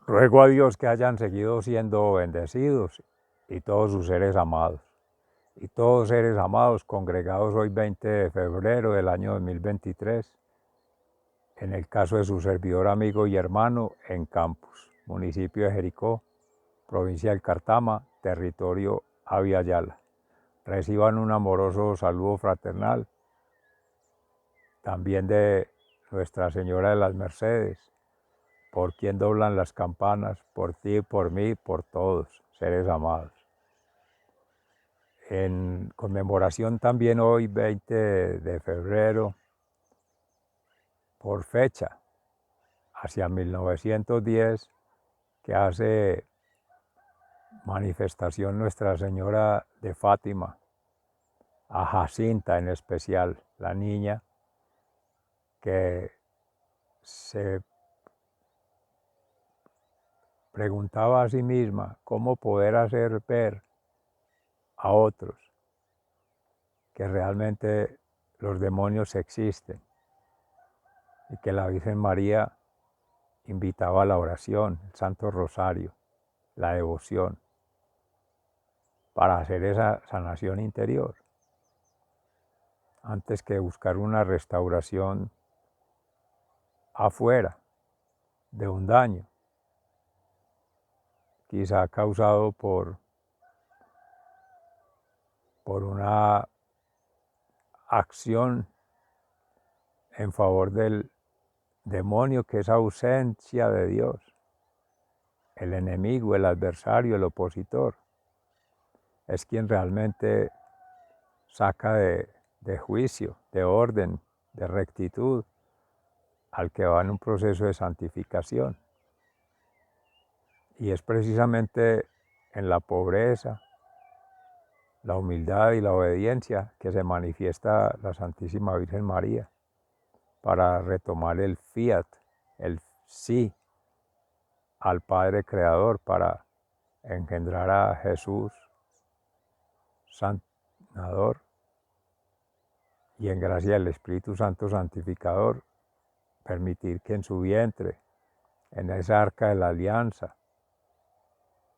Ruego a Dios que hayan seguido siendo bendecidos y todos sus seres amados. Y todos seres amados congregados hoy 20 de febrero del año 2023, en el caso de su servidor, amigo y hermano, en Campos, municipio de Jericó, provincia del Cartama, territorio Abya Yala. Reciban un amoroso saludo fraternal, también de Nuestra Señora de las Mercedes, por quien doblan las campanas, por ti, por mí, por todos, seres amados. En conmemoración también hoy, 20 de febrero, por fecha, hacia 1910, que hace manifestación Nuestra Señora de Fátima, a Jacinta en especial, la niña que se preguntaba a sí misma cómo poder hacer ver a otros que realmente los demonios existen y que la Virgen María invitaba a la oración, el Santo Rosario, la devoción, para hacer esa sanación interior, antes que buscar una restauración afuera de un daño, quizá causado por una acción en favor del demonio, que es ausencia de Dios, el enemigo, el adversario, el opositor, es quien realmente saca de juicio, de orden, de rectitud, al que va en un proceso de santificación. Y es precisamente en la pobreza, la humildad y la obediencia que se manifiesta la Santísima Virgen María para retomar el fiat, el sí al Padre Creador, para engendrar a Jesús sanador y en gracia del Espíritu Santo santificador, permitir que en su vientre, en esa arca de la alianza,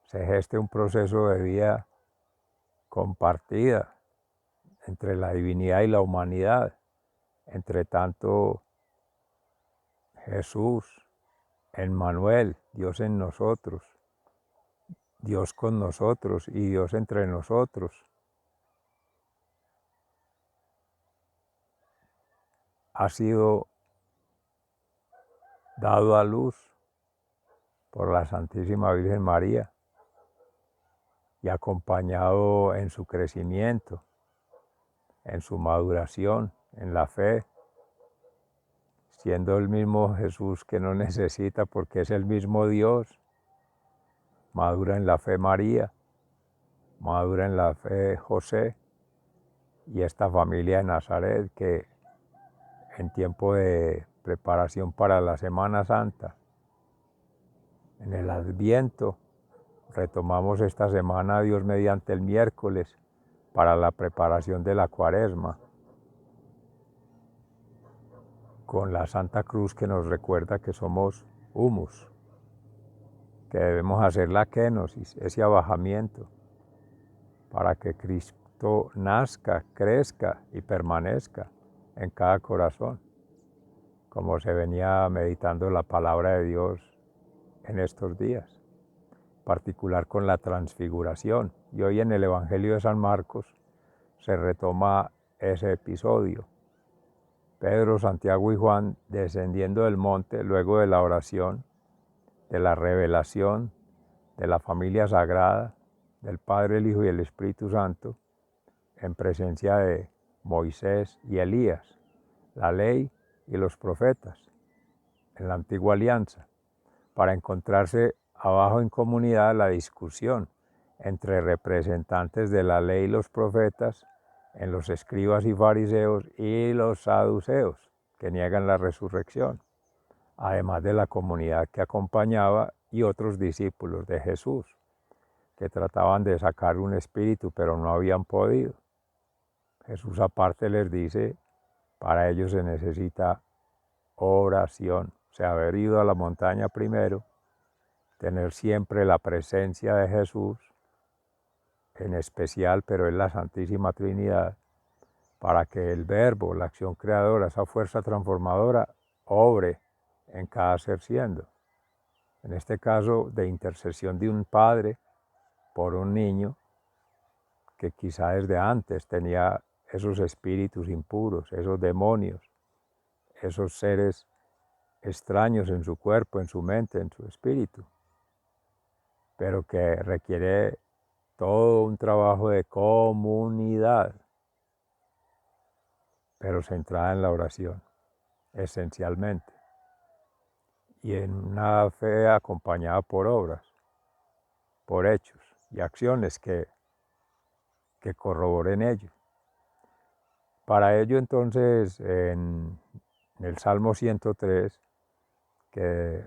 se geste un proceso de vida compartida entre la divinidad y la humanidad. Entre tanto, Jesús, Emmanuel, Dios en nosotros, Dios con nosotros y Dios entre nosotros, ha sido dado a luz por la Santísima Virgen María y acompañado en su crecimiento, en su maduración, en la fe, siendo el mismo Jesús que no necesita, porque es el mismo Dios, madura en la fe María, madura en la fe José y esta familia de Nazaret, que en tiempo de preparación para la Semana Santa, en el Adviento, retomamos esta semana, Dios mediante, el miércoles, para la preparación de la Cuaresma, con la Santa Cruz que nos recuerda que somos humus, que debemos hacer la kenosis, ese abajamiento, para que Cristo nazca, crezca y permanezca en cada corazón, como se venía meditando la palabra de Dios en estos días, en particular con la transfiguración. Y hoy en el Evangelio de San Marcos se retoma ese episodio. Pedro, Santiago y Juan descendiendo del monte luego de la oración, de la revelación, de la familia sagrada, del Padre, el Hijo y el Espíritu Santo, en presencia de Moisés y Elías, la ley y los profetas, en la antigua alianza, para encontrarse abajo en comunidad la discusión entre representantes de la ley y los profetas, en los escribas y fariseos y los saduceos, que niegan la resurrección, además de la comunidad que acompañaba y otros discípulos de Jesús, que trataban de sacar un espíritu, pero no habían podido. Jesús aparte les dice, para ello se necesita oración, o sea, haber ido a la montaña primero tener siempre la presencia de Jesús, en especial, pero en la Santísima Trinidad, para que el Verbo, la acción creadora, esa fuerza transformadora, obre en cada ser siendo. En este caso, de intercesión de un padre por un niño que quizá desde antes tenía esos espíritus impuros, esos demonios, esos seres extraños en su cuerpo, en su mente, en su espíritu, pero que requiere todo un trabajo de comunidad, pero centrada en la oración, esencialmente, y en una fe acompañada por obras, por hechos y acciones que corroboren ello. Para ello, entonces, en el Salmo 103, que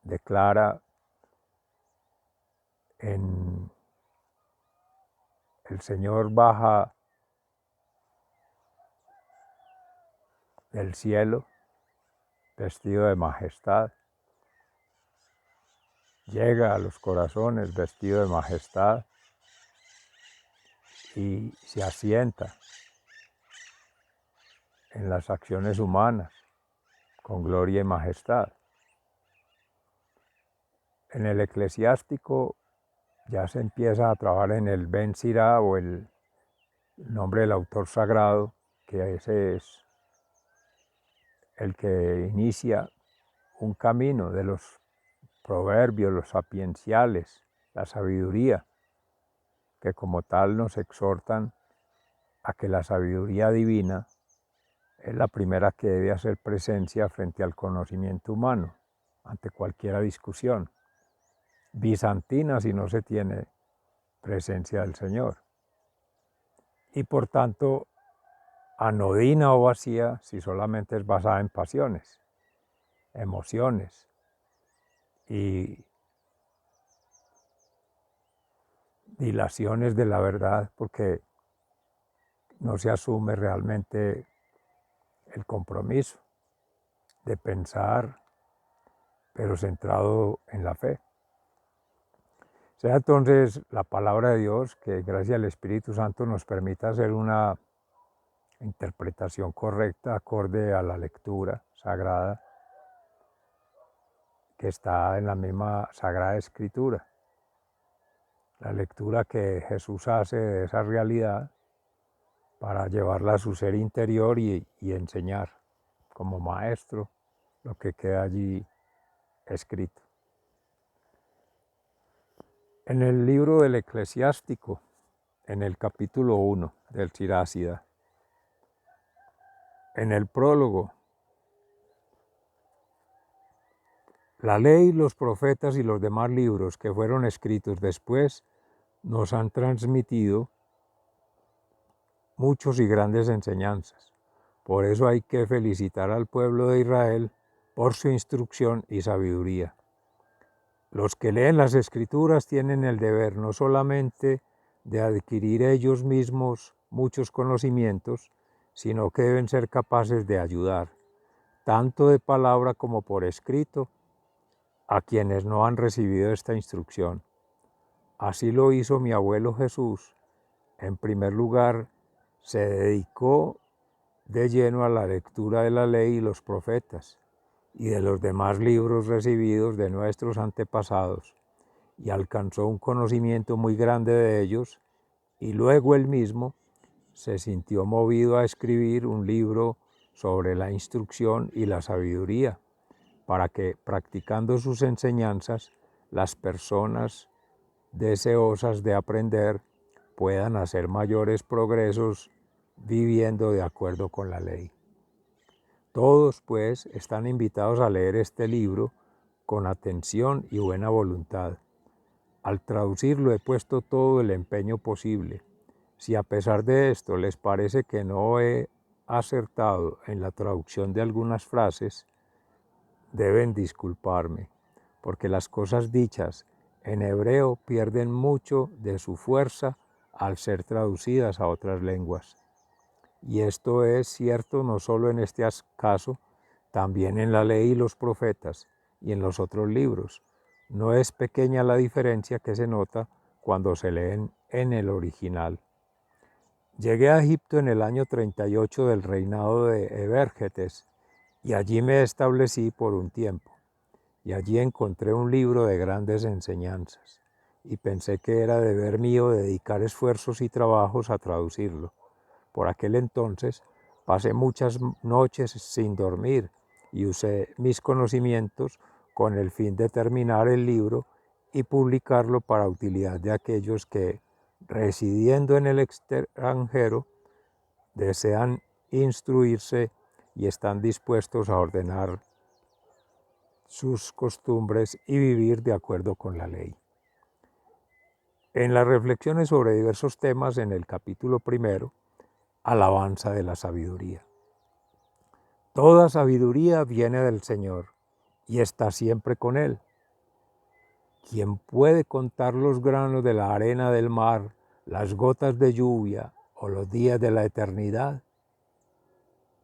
declara en el Señor baja del cielo vestido de majestad, llega a los corazones vestido de majestad y se asienta en las acciones humanas con gloria y majestad. En el eclesiástico ya se empieza a trabajar en el Ben Sirá, o el nombre del autor sagrado, que ese es el que inicia un camino de los proverbios, los sapienciales, la sabiduría, que como tal nos exhortan a que la sabiduría divina es la primera que debe hacer presencia frente al conocimiento humano, ante cualquier discusión. Bizantina si no se tiene presencia del Señor. Y por tanto, anodina o vacía si solamente es basada en pasiones, emociones y dilaciones de la verdad, porque no se asume realmente el compromiso de pensar, pero centrado en la fe. Sea entonces la palabra de Dios que gracias al Espíritu Santo nos permita hacer una interpretación correcta acorde a la lectura sagrada que está en la misma Sagrada Escritura. La lectura que Jesús hace de esa realidad para llevarla a su ser interior y enseñar como maestro lo que queda allí escrito. En el libro del Eclesiástico, en el capítulo 1 del Sirásida, en el prólogo, la ley, los profetas y los demás libros que fueron escritos después nos han transmitido muchos y grandes enseñanzas. Por eso hay que felicitar al pueblo de Israel por su instrucción y sabiduría. Los que leen las Escrituras tienen el deber no solamente de adquirir ellos mismos muchos conocimientos, sino que deben ser capaces de ayudar, tanto de palabra como por escrito, a quienes no han recibido esta instrucción. Así lo hizo mi abuelo Jesús. En primer lugar, se dedicó de lleno a la lectura de la ley y los profetas y de los demás libros recibidos de nuestros antepasados, y alcanzó un conocimiento muy grande de ellos, y luego él mismo se sintió movido a escribir un libro sobre la instrucción y la sabiduría, para que, practicando sus enseñanzas, las personas deseosas de aprender puedan hacer mayores progresos viviendo de acuerdo con la ley. Todos, pues, están invitados a leer este libro con atención y buena voluntad. Al traducirlo he puesto todo el empeño posible. Si a pesar de esto les parece que no he acertado en la traducción de algunas frases, deben disculparme, porque las cosas dichas en hebreo pierden mucho de su fuerza al ser traducidas a otras lenguas. Y esto es cierto no solo en este caso, también en la ley y los profetas y en los otros libros. No es pequeña la diferencia que se nota cuando se leen en el original. Llegué a Egipto en el año 38 del reinado de Ebergetes y allí me establecí por un tiempo. Y allí encontré un libro de grandes enseñanzas y pensé que era deber mío dedicar esfuerzos y trabajos a traducirlo. Por aquel entonces pasé muchas noches sin dormir y usé mis conocimientos con el fin de terminar el libro y publicarlo para utilidad de aquellos que, residiendo en el extranjero, desean instruirse y están dispuestos a ordenar sus costumbres y vivir de acuerdo con la ley. En las reflexiones sobre diversos temas en el capítulo 1, alabanza de la sabiduría. Toda sabiduría viene del Señor y está siempre con Él. ¿Quién puede contar los granos de la arena del mar, las gotas de lluvia o los días de la eternidad?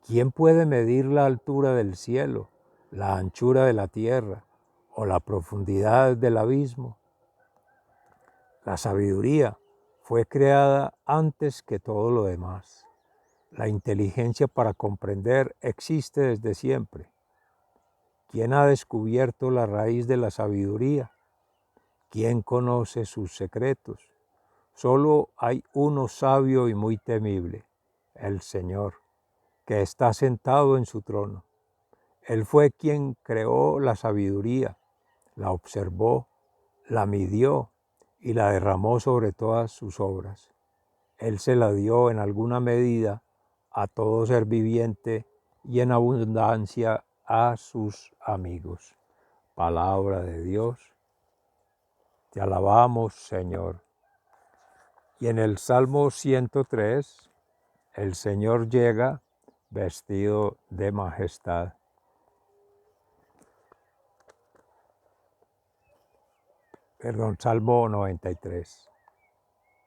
¿Quién puede medir la altura del cielo, la anchura de la tierra o la profundidad del abismo? La sabiduría fue creada antes que todo lo demás. La inteligencia para comprender existe desde siempre. ¿Quién ha descubierto la raíz de la sabiduría? ¿Quién conoce sus secretos? Solo hay uno sabio y muy temible, el Señor, que está sentado en su trono. Él fue quien creó la sabiduría, la observó, la midió y la derramó sobre todas sus obras. Él se la dio en alguna medida a todo ser viviente y en abundancia a sus amigos. Palabra de Dios. Te alabamos, Señor. Y en el Salmo 103, el Señor llega vestido de majestad. Salmo 93.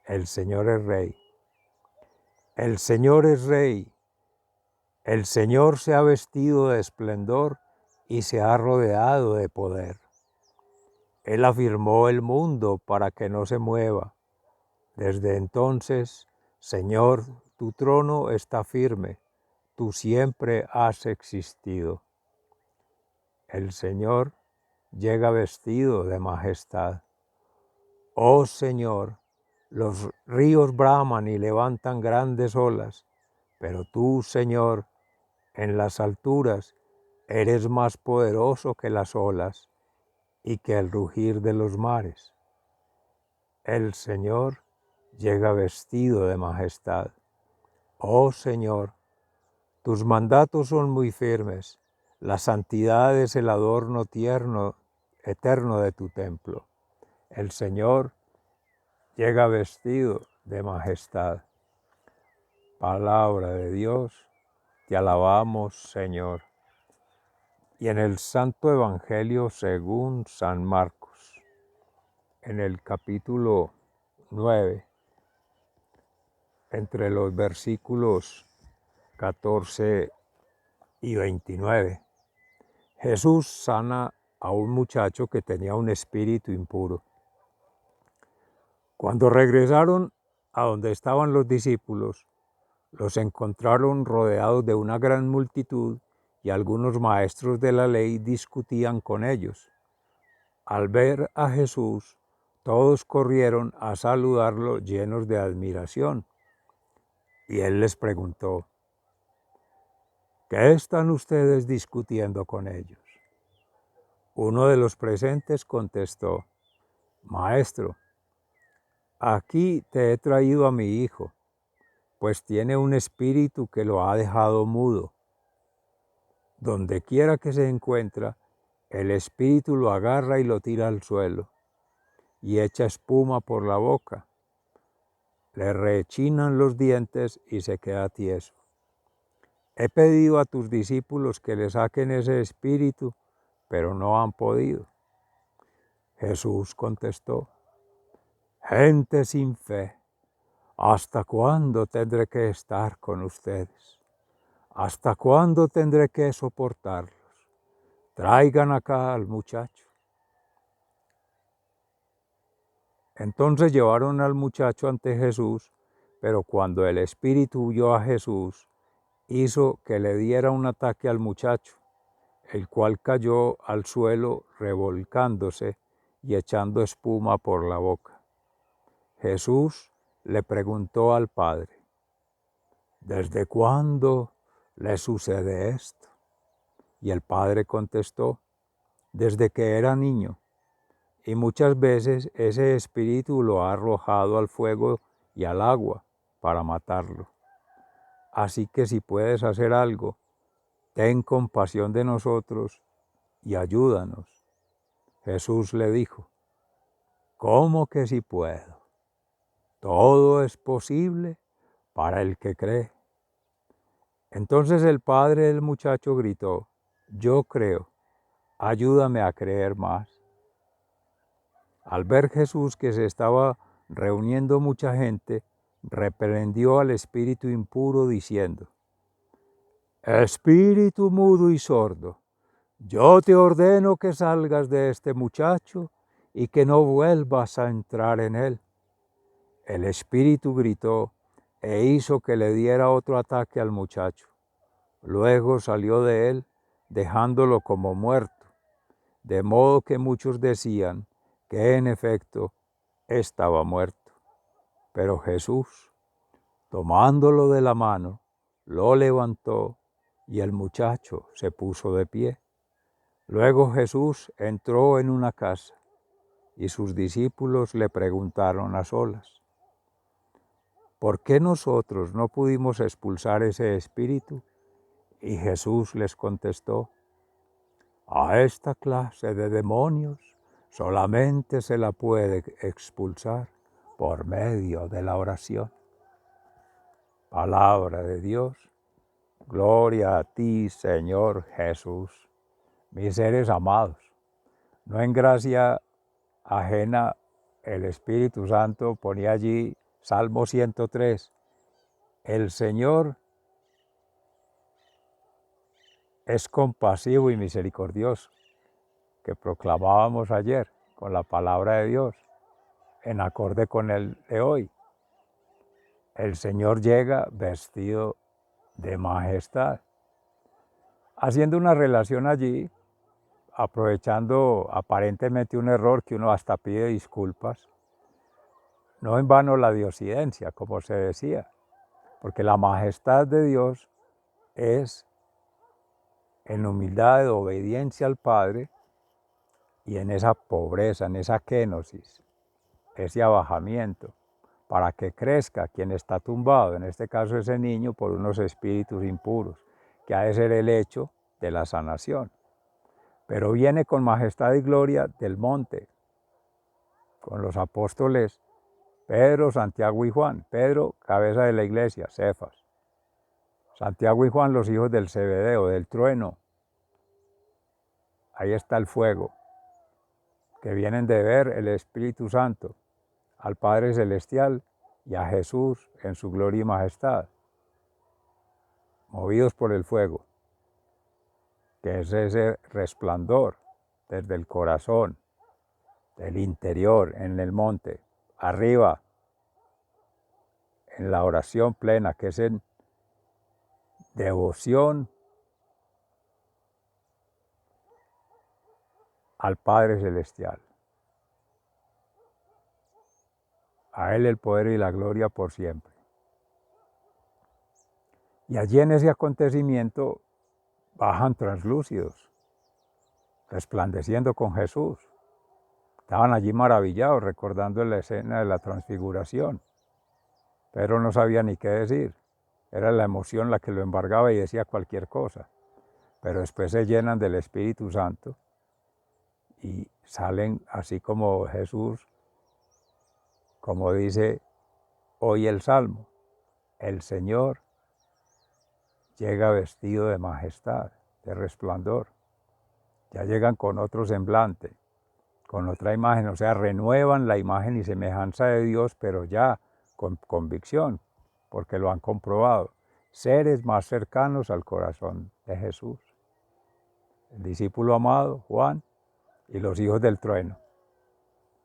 El Señor es Rey. El Señor es Rey. El Señor se ha vestido de esplendor y se ha rodeado de poder. Él afirmó el mundo para que no se mueva. Desde entonces, Señor, tu trono está firme, tú siempre has existido. El Señor llega vestido de majestad. Oh Señor, los ríos braman y levantan grandes olas, pero tú, Señor, en las alturas eres más poderoso que las olas y que el rugir de los mares. El Señor llega vestido de majestad. Oh Señor, tus mandatos son muy firmes, la santidad es el adorno tierno, eterno de tu templo. El Señor llega vestido de majestad. Palabra de Dios, te alabamos, Señor. Y en el Santo Evangelio según San Marcos, en el capítulo 9, entre los versículos 14 y 29, Jesús sana a un muchacho que tenía un espíritu impuro. Cuando regresaron a donde estaban los discípulos, los encontraron rodeados de una gran multitud y algunos maestros de la ley discutían con ellos. Al ver a Jesús, todos corrieron a saludarlo llenos de admiración. Y él les preguntó, ¿qué están ustedes discutiendo con ellos? Uno de los presentes contestó, Maestro, aquí te he traído a mi hijo, pues tiene un espíritu que lo ha dejado mudo. Donde quiera que se encuentra, el espíritu lo agarra y lo tira al suelo, y echa espuma por la boca. Le rechinan los dientes y se queda tieso. He pedido a tus discípulos que le saquen ese espíritu, pero no han podido. Jesús contestó, gente sin fe, ¿hasta cuándo tendré que estar con ustedes? ¿Hasta cuándo tendré que soportarlos? Traigan acá al muchacho. Entonces llevaron al muchacho ante Jesús, pero cuando el espíritu vio a Jesús, hizo que le diera un ataque al muchacho, el cual cayó al suelo revolcándose y echando espuma por la boca. Jesús le preguntó al padre: ¿desde cuándo le sucede esto? Y el padre contestó: desde que era niño, y muchas veces ese espíritu lo ha arrojado al fuego y al agua para matarlo. Así que si puedes hacer algo, ten compasión de nosotros y ayúdanos. Jesús le dijo: ¿cómo que si puedo? Todo es posible para el que cree. Entonces el padre del muchacho gritó: yo creo, ayúdame a creer más. Al ver Jesús que se estaba reuniendo mucha gente, reprendió al espíritu impuro diciendo: espíritu mudo y sordo, yo te ordeno que salgas de este muchacho y que no vuelvas a entrar en él. El espíritu gritó e hizo que le diera otro ataque al muchacho. Luego salió de él, dejándolo como muerto, de modo que muchos decían que en efecto estaba muerto. Pero Jesús, tomándolo de la mano, lo levantó y el muchacho se puso de pie. Luego Jesús entró en una casa y sus discípulos le preguntaron a solas: ¿por qué nosotros no pudimos expulsar ese espíritu? Y Jesús les contestó: a esta clase de demonios solamente se la puede expulsar por medio de la oración. Palabra de Dios. Gloria a ti, Señor Jesús. Mis seres amados, no en gracia ajena, el Espíritu Santo ponía allí Salmo 103. El Señor es compasivo y misericordioso, que proclamábamos ayer con la palabra de Dios, en acorde con el de hoy. El Señor llega vestido de majestad, haciendo una relación allí, aprovechando aparentemente un error que uno hasta pide disculpas. No en vano la diosidencia, como se decía, porque la majestad de Dios es en humildad de obediencia al Padre y en esa pobreza, en esa kenosis, ese abajamiento, para que crezca quien está tumbado, en este caso ese niño, por unos espíritus impuros, que ha de ser el hecho de la sanación. Pero viene con majestad y gloria del monte, con los apóstoles Pedro, Santiago y Juan. Pedro, cabeza de la iglesia, Cefas. Santiago y Juan, los hijos del Zebedeo, del trueno. Ahí está el fuego, que vienen de ver el Espíritu Santo, al Padre Celestial y a Jesús en su gloria y majestad, movidos por el fuego, que es ese resplandor desde el corazón, del interior, en el monte, arriba, en la oración plena, que es en devoción al Padre Celestial. A Él el poder y la gloria por siempre. Y allí en ese acontecimiento bajan translúcidos, resplandeciendo con Jesús. Estaban allí maravillados recordando la escena de la transfiguración. Pero no sabía ni qué decir. Era la emoción la que lo embargaba y decía cualquier cosa. Pero después se llenan del Espíritu Santo y salen así como Jesús, como dice hoy el Salmo: el Señor llega vestido de majestad, de resplandor. Ya llegan con otro semblante, con otra imagen, o sea, renuevan la imagen y semejanza de Dios, pero ya con convicción, porque lo han comprobado. Seres más cercanos al corazón de Jesús. El discípulo amado, Juan, y los hijos del trueno.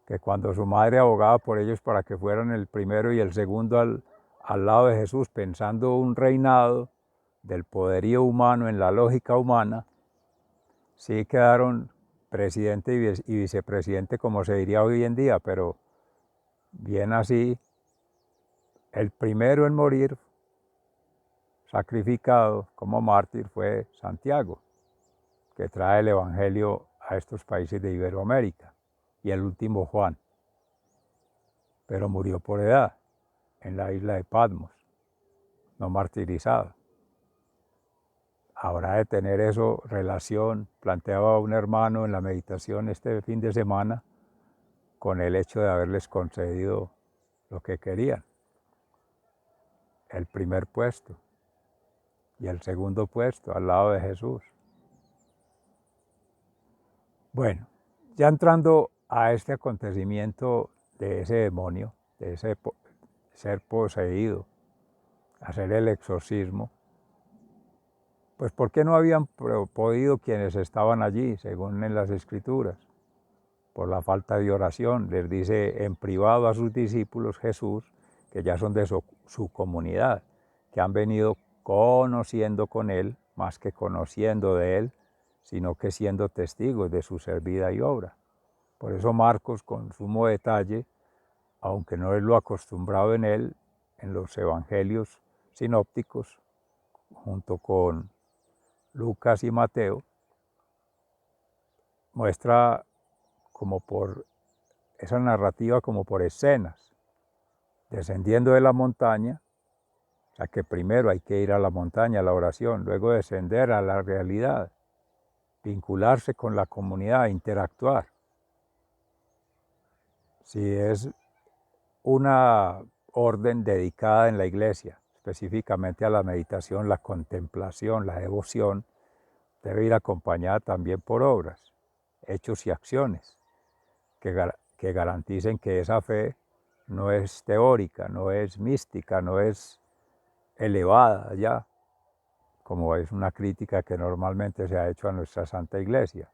que cuando su madre abogaba por ellos para que fueran el primero y el segundo al lado de Jesús, pensando un reinado del poderío humano en la lógica humana, sí quedaron presidente y vicepresidente, como se diría hoy en día, pero bien así, el primero en morir sacrificado como mártir fue Santiago, que trae el Evangelio a estos países de Iberoamérica, y el último Juan, pero murió por edad en la isla de Patmos, no martirizado. Habrá de tener eso relación, planteaba un hermano en la meditación este fin de semana, con el hecho de haberles concedido lo que querían, el primer puesto y el segundo puesto al lado de Jesús. Bueno, ya entrando a este acontecimiento de ese demonio, de ese ser poseído, hacer el exorcismo, pues ¿por qué no habían podido quienes estaban allí, según en las Escrituras? Por la falta de oración. Les dice en privado a sus discípulos Jesús, que ya son de su comunidad, que han venido conociendo con Él, más que conociendo de Él, sino que siendo testigos de su servida y obra. Por eso Marcos, con sumo detalle, aunque no es lo acostumbrado en él, en los evangelios sinópticos, junto con Lucas y Mateo, muestra como por esa narrativa como por escenas, descendiendo de la montaña, o sea que primero hay que ir a la montaña, a la oración, luego descender a la realidad, vincularse con la comunidad, interactuar. Si es una orden dedicada en la iglesia, específicamente a la meditación, la contemplación, la devoción, debe ir acompañada también por obras, hechos y acciones que garanticen que esa fe no es teórica, no es mística, no es elevada ya, como es una crítica que normalmente se ha hecho a nuestra Santa Iglesia.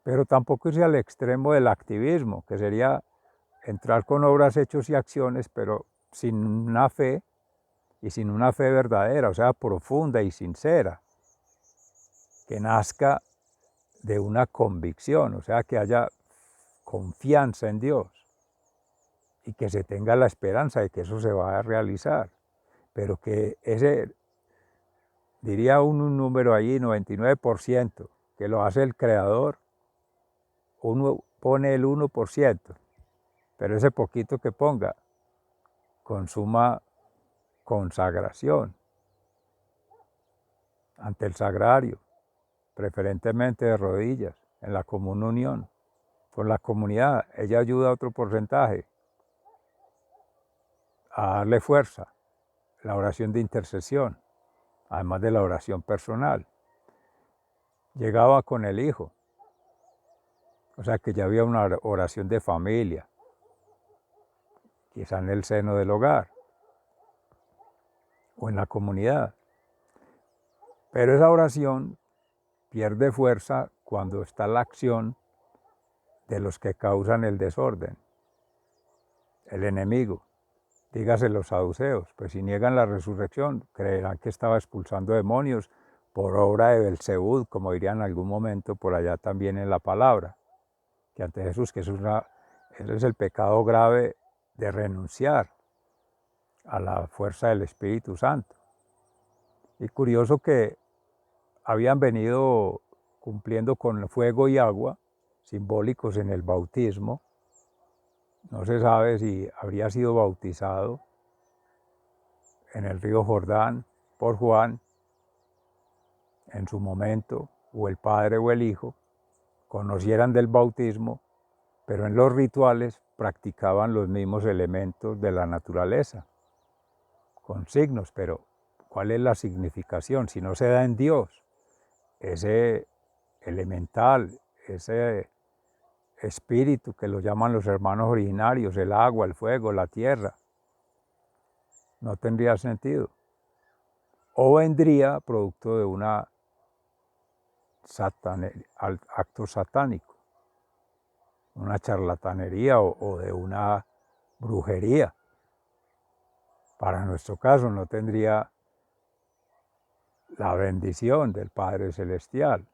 Pero tampoco irse al extremo del activismo, que sería entrar con obras, hechos y acciones, pero sin una fe, y sin una fe verdadera, o sea, profunda y sincera, que nazca de una convicción, o sea, que haya confianza en Dios y que se tenga la esperanza de que eso se va a realizar, pero que ese, diría un número ahí, 99%, que lo hace el Creador, uno pone el 1%, pero ese poquito que ponga, consuma consagración ante el sagrario, preferentemente de rodillas, en la común unión, con la comunidad. Ella ayuda a otro porcentaje a darle fuerza, la oración de intercesión, además de la oración personal. Llegaba con el hijo, o sea que ya había una oración de familia, quizá en el seno del hogar o en la comunidad. Pero esa oración pierde fuerza cuando está la acción de los que causan el desorden, el enemigo. Dígase los saduceos, pues si niegan la resurrección, creerán que estaba expulsando demonios por obra de Belzebú, como dirían en algún momento por allá también en la palabra, que ante Jesús, que ese es el pecado grave de renunciar a la fuerza del Espíritu Santo. Y curioso que habían venido cumpliendo con fuego y agua, simbólicos en el bautismo. No se sabe si habría sido bautizado en el río Jordán por Juan en su momento, o el Padre o el Hijo, conocieran del bautismo, pero en los rituales practicaban los mismos elementos de la naturaleza, con signos, pero ¿cuál es la significación? Si no se da en Dios, ese elemental, ese espíritu que lo llaman los hermanos originarios, el agua, el fuego, la tierra, no tendría sentido. O vendría producto de una acto satánico. una charlatanería o de una brujería. Para nuestro caso no tendría la bendición del Padre Celestial,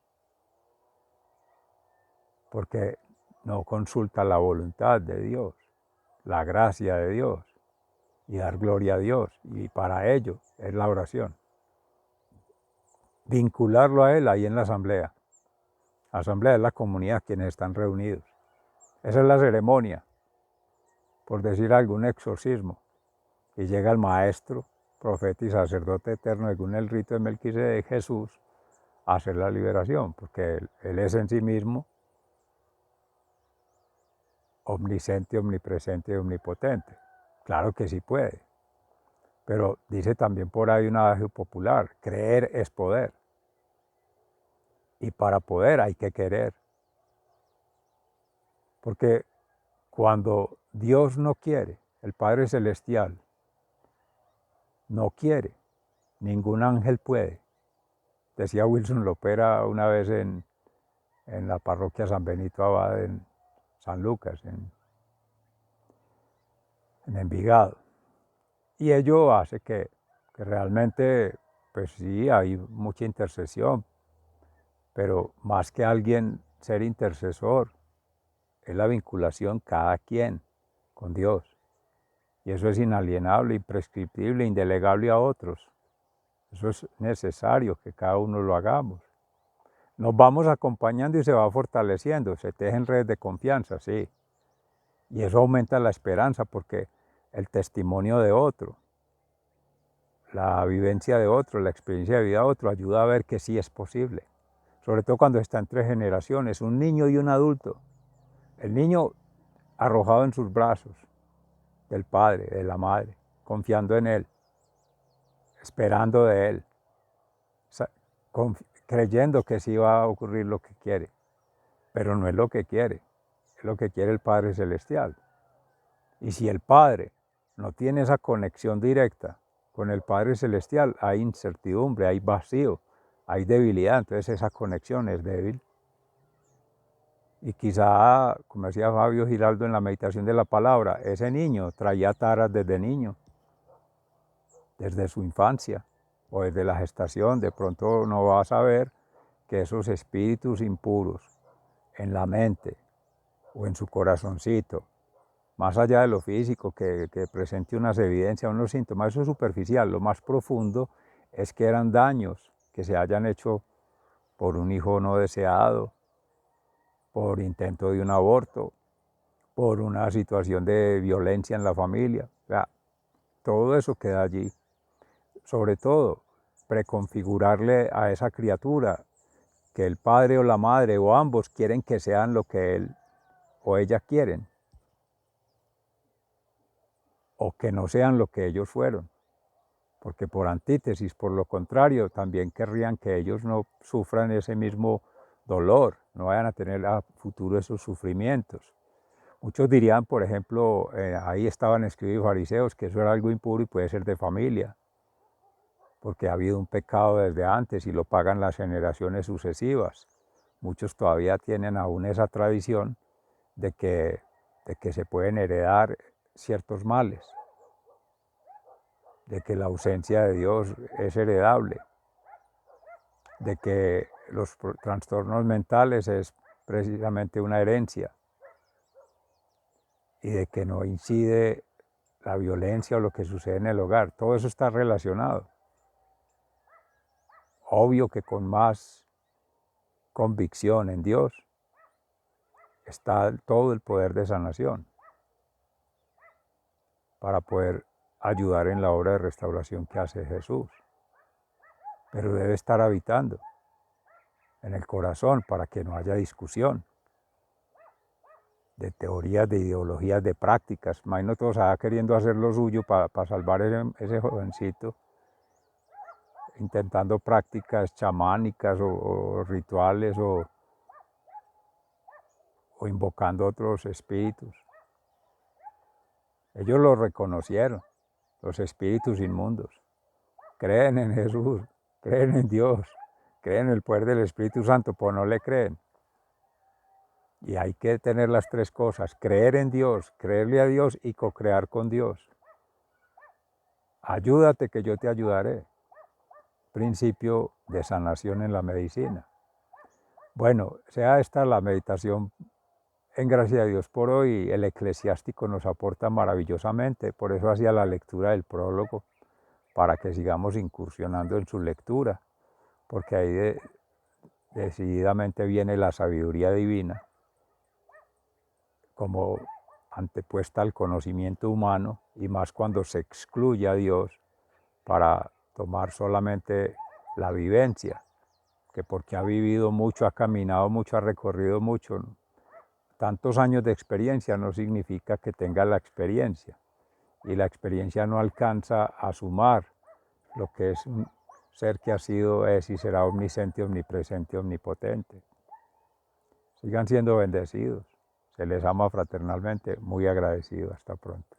porque no consulta la voluntad de Dios, la gracia de Dios, y dar gloria a Dios. Y para ello es la oración. Vincularlo a Él ahí en la asamblea. La asamblea es la comunidad, quienes están reunidos. Esa es la ceremonia, por decir algún exorcismo. Y llega el maestro, profeta y sacerdote eterno, según el rito de Melquisedec, Jesús, a hacer la liberación, porque él es en sí mismo omnisciente, omnipresente y omnipotente. Claro que sí puede, pero dice también por ahí un adagio popular: creer es poder, y para poder hay que querer, porque cuando Dios no quiere, el Padre Celestial no quiere, ningún ángel puede. Decía Wilson Lopera una vez en la parroquia San Benito Abad en San Lucas, en Envigado. Y ello hace que realmente, pues sí, hay mucha intercesión, pero más que alguien ser intercesor, es la vinculación cada quien con Dios. Y eso es inalienable, imprescriptible, indelegable a otros. Eso es necesario que cada uno lo hagamos. Nos vamos acompañando y se va fortaleciendo, se tejen redes de confianza, sí. Y eso aumenta la esperanza, porque el testimonio de otro, la vivencia de otro, la experiencia de vida de otro, ayuda a ver que sí es posible. Sobre todo cuando está entre generaciones, un niño y un adulto. El niño arrojado en sus brazos del padre, de la madre, confiando en él, esperando de él, creyendo que sí va a ocurrir lo que quiere, pero no es lo que quiere, es lo que quiere el Padre Celestial. Y si el Padre no tiene esa conexión directa con el Padre Celestial, hay incertidumbre, hay vacío, hay debilidad, entonces esa conexión es débil. Y quizá, como decía Fabio Giraldo en la meditación de la palabra, ese niño traía taras desde niño, desde su infancia o desde la gestación. De pronto no va a saber que esos espíritus impuros en la mente o en su corazoncito, más allá de lo físico, que presente unas evidencias, unos síntomas, eso es superficial. Lo más profundo es que eran daños que se hayan hecho por un hijo no deseado, por intento de un aborto, por una situación de violencia en la familia. O sea, todo eso queda allí. Sobre todo, preconfigurarle a esa criatura que el padre o la madre o ambos quieren que sean lo que él o ella quieren, o que no sean lo que ellos fueron, porque por antítesis, por lo contrario, también querrían que ellos no sufran ese mismo dolor, no vayan a tener a futuro esos sufrimientos. Muchos dirían, por ejemplo, ahí estaban escritos fariseos, que eso era algo impuro y puede ser de familia, porque ha habido un pecado desde antes y lo pagan las generaciones sucesivas. Muchos todavía tienen aún esa tradición de que se pueden heredar ciertos males, de que la ausencia de Dios es heredable, de que los trastornos mentales es precisamente una herencia, y de que no incide la violencia o lo que sucede en el hogar. Todo eso está relacionado. Obvio que con más convicción en Dios está todo el poder de sanación para poder ayudar en la obra de restauración que hace Jesús. Pero debe estar habitando en el corazón para que no haya discusión de teorías, de ideologías, de prácticas. Imagino todos allá queriendo hacer lo suyo para salvar ese jovencito, intentando prácticas chamánicas o rituales o invocando otros espíritus. Ellos lo reconocieron, los espíritus inmundos. Creen en Jesús, creen en Dios, creen en el poder del Espíritu Santo, pero no le creen. Y hay que tener las tres cosas: creer en Dios, creerle a Dios y co-crear con Dios. Ayúdate que yo te ayudaré. Principio de sanación en la medicina. Bueno, sea esta la meditación en gracia a Dios por hoy. El eclesiástico nos aporta maravillosamente, por eso hacía la lectura del prólogo, para que sigamos incursionando en su lectura, porque ahí decididamente viene la sabiduría divina como antepuesta al conocimiento humano, y más cuando se excluye a Dios para tomar solamente la vivencia, que porque ha vivido mucho, ha caminado mucho, ha recorrido mucho, ¿no? Tantos años de experiencia no significa que tenga la experiencia, y la experiencia no alcanza a sumar lo que es un ser que ha sido, es y será omnisciente, omnipresente, omnipotente. Sigan siendo bendecidos. Se les ama fraternalmente, muy agradecido. Hasta pronto.